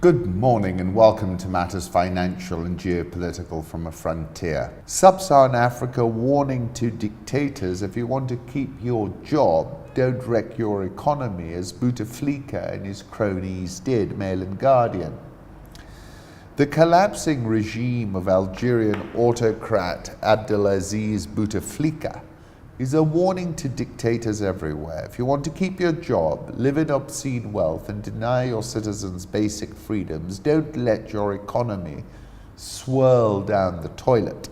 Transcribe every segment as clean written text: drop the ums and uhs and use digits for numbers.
Good morning and welcome to Matters Financial and Geopolitical from a Frontier. Sub-Saharan Africa warning to dictators: if you want to keep your job, don't wreck your economy, as Bouteflika and his cronies did, Mail and Guardian. The collapsing regime of Algerian autocrat Abdelaziz Bouteflika is a warning to dictators everywhere. If you want to keep your job, live in obscene wealth, and deny your citizens basic freedoms, don't let your economy swirl down the toilet.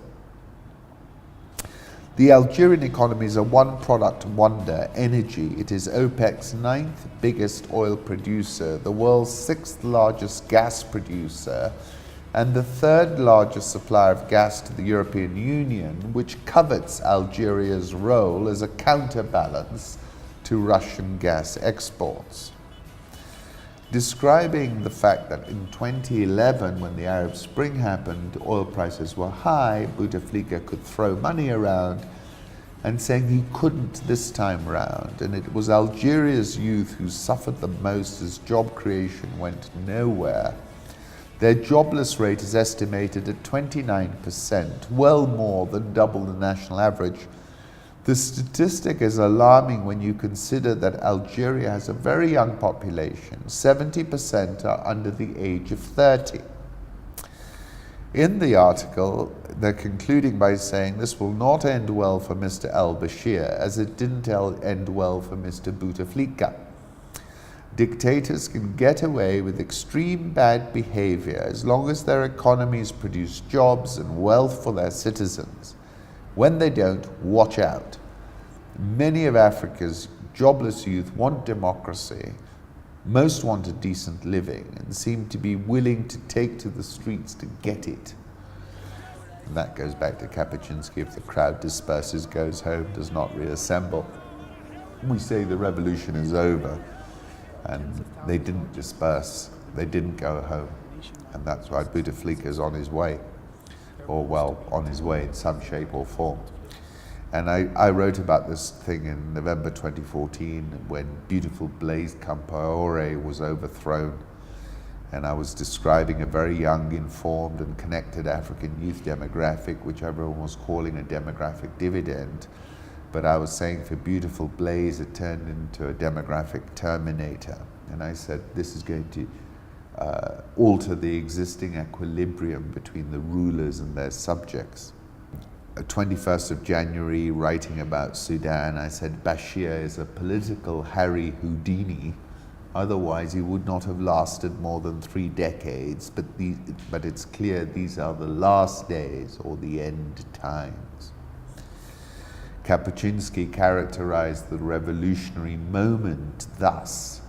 The Algerian economy is a one-product wonder, energy. It is OPEC's 9th biggest oil producer, the world's 6th largest gas producer, and the 3rd largest supplier of gas to the European Union, which covets Algeria's role as a counterbalance to Russian gas exports. Describing the fact that in 2011, when the Arab Spring happened, oil prices were high, Bouteflika could throw money around, and saying he couldn't this time round, and it was Algeria's youth who suffered the most as job creation went nowhere. Their jobless rate is estimated at 29%, well more than double the national average. The statistic is alarming when you consider that Algeria has a very young population. 70% are under the age of 30. In the article, they're concluding by saying this will not end well for Mr. al-Bashir, as it didn't end well for Mr. Bouteflika. Dictators can get away with extreme bad behavior as long as their economies produce jobs and wealth for their citizens. When they don't, watch out. Many of Africa's jobless youth want democracy. Most want a decent living and seem to be willing to take to the streets to get it. And that goes back to Kapuscinski: if the crowd disperses, goes home, does not reassemble. We say the revolution is over. And they didn't disperse, they didn't go home. And that's why Bouteflika is on his way, or well, on his way in some shape or form. And I wrote about this thing in November 2014 when beautiful Blaise Compaoré was overthrown. And I was describing a very young, informed and connected African youth demographic, which everyone was calling a demographic dividend. But I was saying for beautiful Blaise, it turned into a demographic terminator. And I said, this is going to alter the existing equilibrium between the rulers and their subjects. 21st of January, writing about Sudan, I said, Bashir is a political Harry Houdini. Otherwise, he would not have lasted more than 3 decades. But it's clear these are the last days or the end times. Kapuscinski characterized the revolutionary moment thus: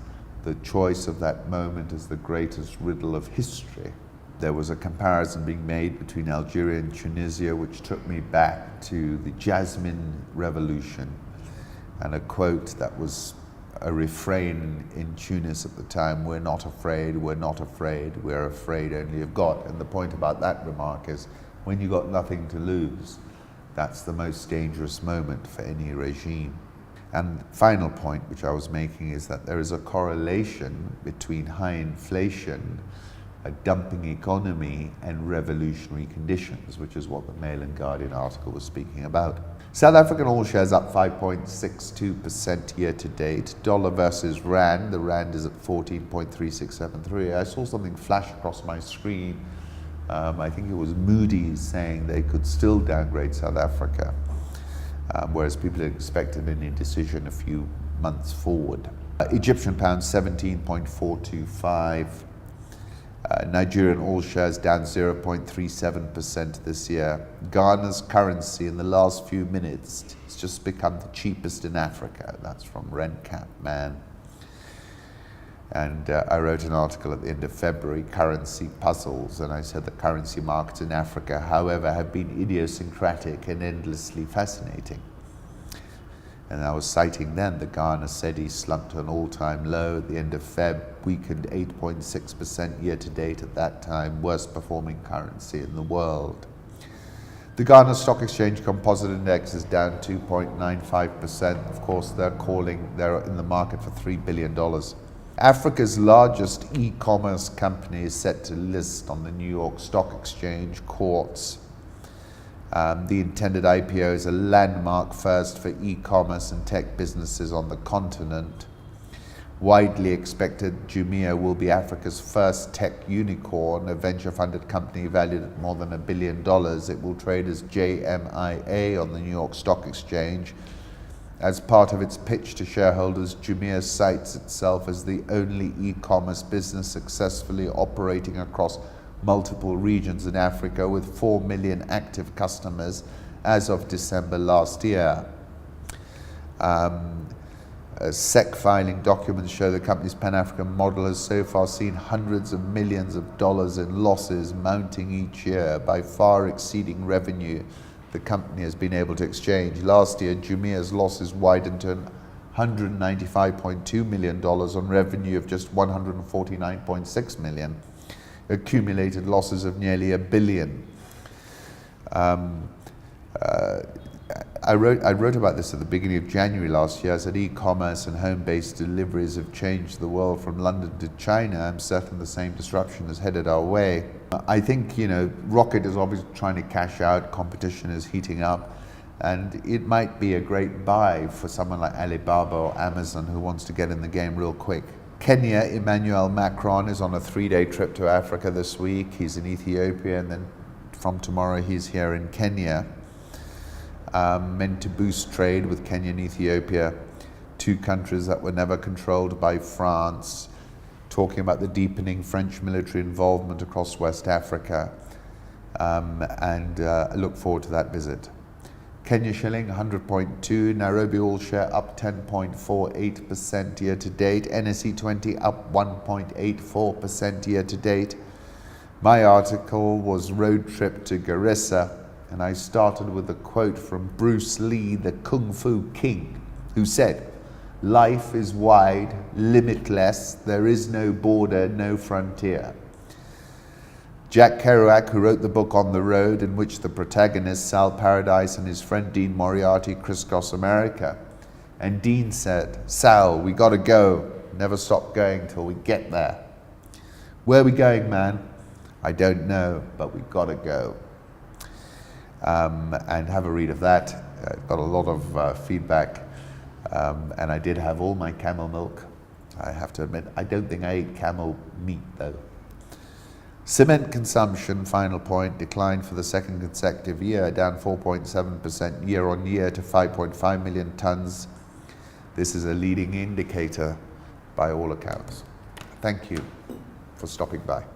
the choice of that moment is the greatest riddle of history. There was a comparison being made between Algeria and Tunisia, which took me back to the Jasmine Revolution, and a quote that was a refrain in Tunis at the time: we're not afraid, we're not afraid, we're afraid only of God. And the point about that remark is, when you got nothing to lose, that's the most dangerous moment for any regime. And final point which I was making is that there is a correlation between high inflation, a dumping economy, and revolutionary conditions, which is what the Mail and Guardian article was speaking about. South African oil shares up 5.62% year to date. Dollar versus Rand, the Rand is at 14.3673. I saw something flash across my screen. I think it was Moody's saying they could still downgrade South Africa, whereas people had expected any decision a few months forward. Egyptian pound 17.425. Nigerian oil shares down 0.37% this year. Ghana's currency in the last few minutes has just become the cheapest in Africa. That's from RentCap Man. And I wrote an article at the end of February, Currency Puzzles, and I said the currency markets in Africa, however, have been idiosyncratic and endlessly fascinating. And I was citing then the Ghana cedi slumped to an all-time low at the end of Feb, weakened 8.6% year-to-date at that time, worst performing currency in the world. The Ghana Stock Exchange Composite Index is down 2.95%. Of course, they're in the market for $3 billion. Africa's largest e-commerce company is set to list on the New York Stock Exchange Quartz. The intended IPO is a landmark first for e-commerce and tech businesses on the continent. Widely expected, Jumia will be Africa's first tech unicorn, a venture-funded company valued at more than $1 billion. It will trade as JMIA on the New York Stock Exchange. As part of its pitch to shareholders, Jumia cites itself as the only e-commerce business successfully operating across multiple regions in Africa, with 4 million active customers as of December last year. SEC filing documents show the company's Pan-African model has so far seen hundreds of millions of dollars in losses mounting each year, by far exceeding revenue the company has been able to exchange. Last year, Jumia's losses widened to $195.2 million on revenue of just $149.6 million. Accumulated losses of nearly $1 billion. I wrote about this at the beginning of January last year. I said e-commerce and home-based deliveries have changed the world from London to China. I'm certain the same disruption is headed our way. I think, Rocket is obviously trying to cash out, competition is heating up, and it might be a great buy for someone like Alibaba or Amazon who wants to get in the game real quick. Kenya, Emmanuel Macron is on a 3-day trip to Africa this week. He's in Ethiopia, and then from tomorrow he's here in Kenya. Meant to boost trade with Kenya and Ethiopia, two countries that were never controlled by France, talking about the deepening French military involvement across West Africa, and I look forward to that visit. Kenya shilling 100.2, Nairobi all share up 10.48% year to date, NSE 20 up 1.84% year to date. My article was Roadtrip to Garissa, and I started with a quote from Bruce Lee, the Kung Fu King, who said, "Life is wide, limitless, there is no border, no frontier." Jack Kerouac, who wrote the book On the Road, in which the protagonist, Sal Paradise, and his friend Dean Moriarty crisscross America. And Dean said, "Sal, we gotta go, never stop going till we get there." Where are we going, man? I don't know, but we gotta go. And have a read of that. I've got a lot of feedback, and I did have all my camel milk. I have to admit, I don't think I ate camel meat though. Cement consumption, final point, declined for the second consecutive year, down 4.7% year on year to 5.5 million tons. This is a leading indicator by all accounts. Thank you for stopping by.